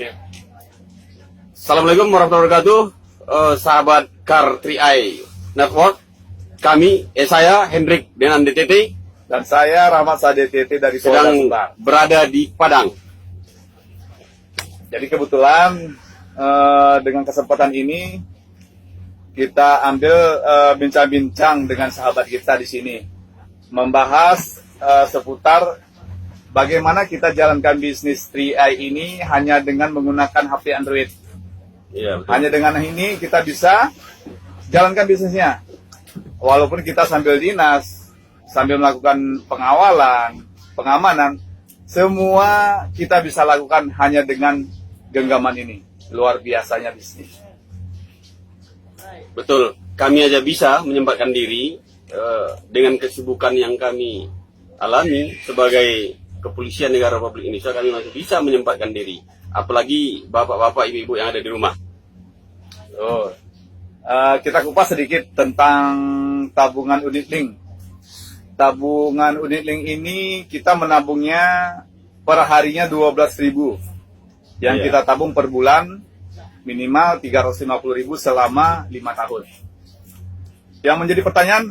Oke. Assalamualaikum warahmatullahi wabarakatuh, sahabat Car 3i Network. Saya Hendrik Denan DTT Dan saya Rahmat DTT dari Polda sedang Sumbar. berada di Padang. Jadi kebetulan dengan kesempatan ini kita ambil bincang-bincang dengan sahabat kita di sini, membahas seputar bagaimana kita jalankan bisnis 3i ini hanya dengan menggunakan HP Android. Iya, betul. Hanya dengan ini kita bisa jalankan bisnisnya. Walaupun kita sambil dinas, sambil melakukan pengawalan, pengamanan, semua kita bisa lakukan hanya dengan genggaman ini. Luar biasanya bisnis. Betul, kami aja bisa menyempatkan diri dengan kesibukan yang kami alami sebagai Kepolisian Negara Republik Indonesia. Kami masih bisa menyempatkan diri, apalagi bapak-bapak, ibu-ibu yang ada di rumah. Kita kupas sedikit tentang tabungan unit link. Tabungan unit link ini kita menabungnya per harinya 12.000. Yang Iya. kita tabung per bulan minimal 350.000 selama 5 tahun. Yang menjadi pertanyaan,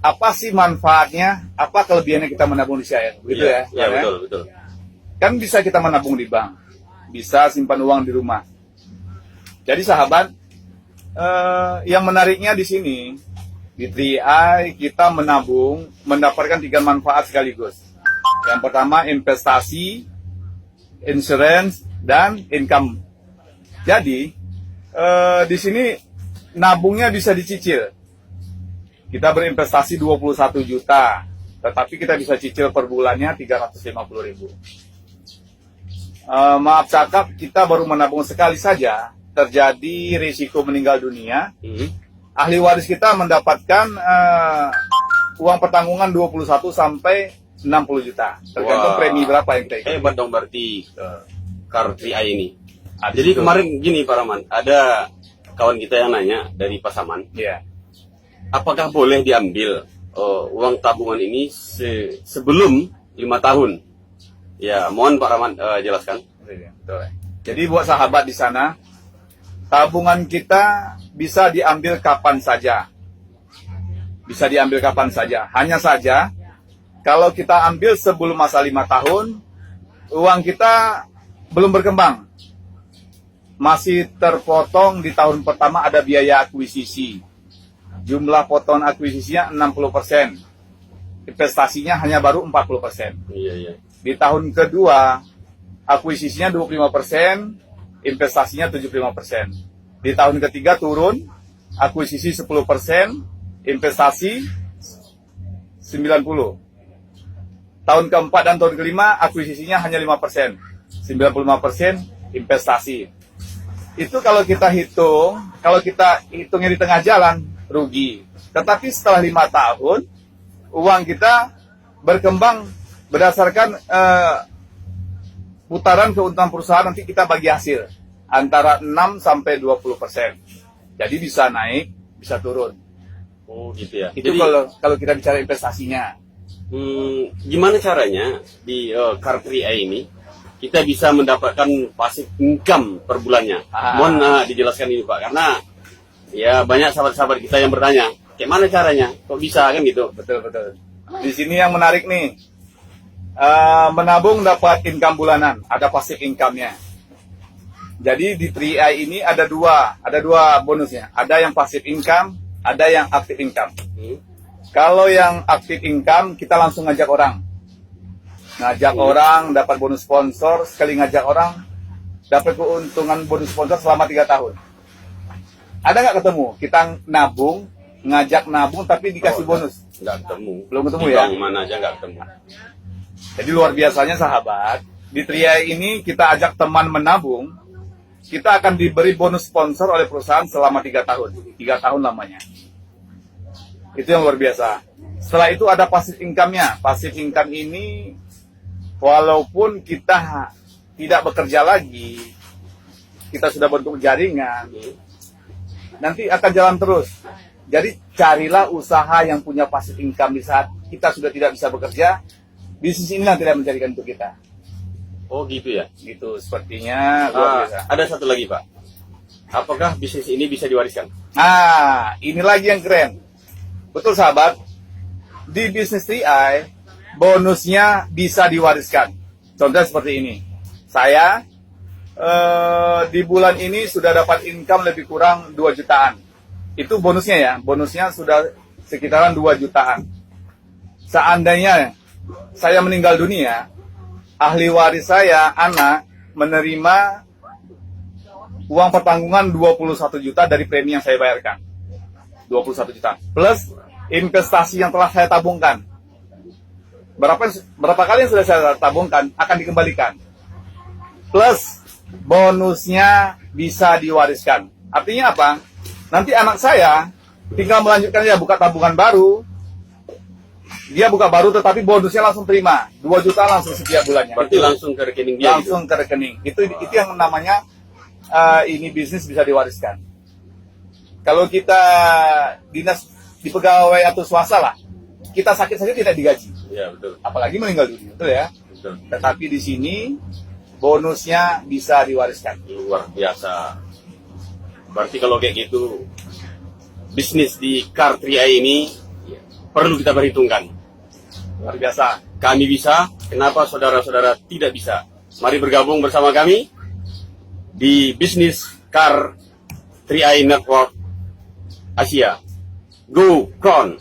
apa sih manfaatnya? Apa kelebihannya kita menabung di CIR? Begitu Iya, ya? iya, betul, betul. Kan bisa kita menabung di bank, bisa simpan uang di rumah. Jadi sahabat, yang menariknya di sini di 3i kita menabung mendapatkan 3 manfaat sekaligus. Yang pertama investasi, insurance, dan income. Jadi di sini nabungnya bisa dicicil. Kita berinvestasi 21 juta, tetapi kita bisa cicil per bulannya 350.000. Maaf cakap, kita baru menabung sekali saja, terjadi risiko meninggal dunia. Ahli waris kita mendapatkan uang pertanggungan 21 sampai 60 juta. Tergantung Wah. premi berapa yang kita ikuti. Hebat dong berarti Car 3i ini. Habis Jadi itu- kemarin gini Pak Rahman, ada kawan kita yang nanya dari Pasaman, Iya. apakah boleh diambil uang tabungan ini sebelum 5 tahun? Ya, mohon Pak Rahman jelaskan. Betul. Jadi buat sahabat di sana, tabungan kita bisa diambil kapan saja. Bisa diambil kapan saja. Hanya saja, kalau kita ambil sebelum masa 5 tahun, uang kita belum berkembang. Masih terpotong di tahun pertama ada biaya akuisisi. Jumlah potongan akuisisinya 60%. Investasinya hanya baru 40%. Iya, iya. Di tahun kedua, akuisisinya 25%, investasinya 75%. Di tahun ketiga turun, akuisisi 10%, investasi 90%. Tahun keempat dan tahun kelima, akuisisinya hanya 5%, 95% investasi. Itu kalau kita hitungnya di tengah jalan, rugi. Tetapi setelah 5 tahun, uang kita berkembang berdasarkan putaran keuntungan perusahaan, nanti kita bagi hasil antara 6 sampai 20%. Jadi bisa naik, bisa turun. Oh, gitu ya. Itu Jadi kalau kita bicara investasinya. gimana caranya di Car 3i ini kita bisa mendapatkan passive income per bulannya? Mohon dijelaskan ini Pak, karena ya banyak sahabat-sahabat kita yang bertanya, kayak mana caranya? Kok bisa kan gitu? Betul. Di sini yang menarik nih, menabung dapat income bulanan, ada passive income-nya. Jadi di 3i ini ada dua bonusnya. Ada yang passive income, ada yang active income. Kalau yang active income, kita langsung ngajak orang. Orang, dapat bonus sponsor, sekali ngajak orang, dapat keuntungan bonus sponsor selama 3 tahun. Ada nggak ketemu? Kita nabung, ngajak nabung, tapi dikasih bonus. Nggak ketemu. Belum ketemu Di ya? bank mana aja nggak ketemu. Jadi luar biasanya sahabat, di 3i ini kita ajak teman menabung, kita akan diberi bonus sponsor oleh perusahaan selama 3 tahun. 3 tahun lamanya. Itu yang luar biasa. Setelah itu ada passive income-nya. Passive income ini, walaupun kita tidak bekerja lagi, kita sudah bentuk jaringan, nanti akan jalan terus. Jadi carilah usaha yang punya passive income di saat kita sudah tidak bisa bekerja. Bisnis inilah tidak mencarikan untuk kita. Oh gitu ya. Gitu sepertinya luar biasa. Ada satu lagi Pak. Apakah bisnis ini bisa diwariskan? Nah, ini lagi yang keren. Betul sahabat. Di bisnis TI, bonusnya bisa diwariskan. Contohnya seperti ini. Saya di bulan ini sudah dapat income lebih kurang 2 jutaan. Itu bonusnya ya. Bonusnya sudah sekitaran 2 jutaan. Seandainya saya meninggal dunia, ahli waris saya, anak, menerima uang pertanggungan 21 juta dari premi yang saya bayarkan. 21 juta. Plus investasi yang telah saya tabungkan. Berapa kali yang sudah saya tabungkan akan dikembalikan. Plus bonusnya bisa diwariskan. Artinya apa? Nanti anak saya tinggal melanjutkan ya buka tabungan baru. Dia buka baru tetapi bonusnya langsung terima. 2 juta langsung setiap bulannya. Berarti langsung ke rekening dia. Langsung ke rekening. Itu yang namanya ini bisnis bisa diwariskan. Kalau kita dinas di pegawai atau swasta lah, kita sakit saja tidak digaji. Ya betul. Apalagi meninggal dunia, betul ya. Betul. Tetapi di sini bonusnya bisa diwariskan. Luar biasa. Berarti kalau kayak gitu, bisnis di Car 3i ini perlu kita perhitungkan. Luar biasa. Kami bisa, kenapa saudara-saudara tidak bisa? Mari bergabung bersama kami di bisnis Car 3i Network Asia. Go Con!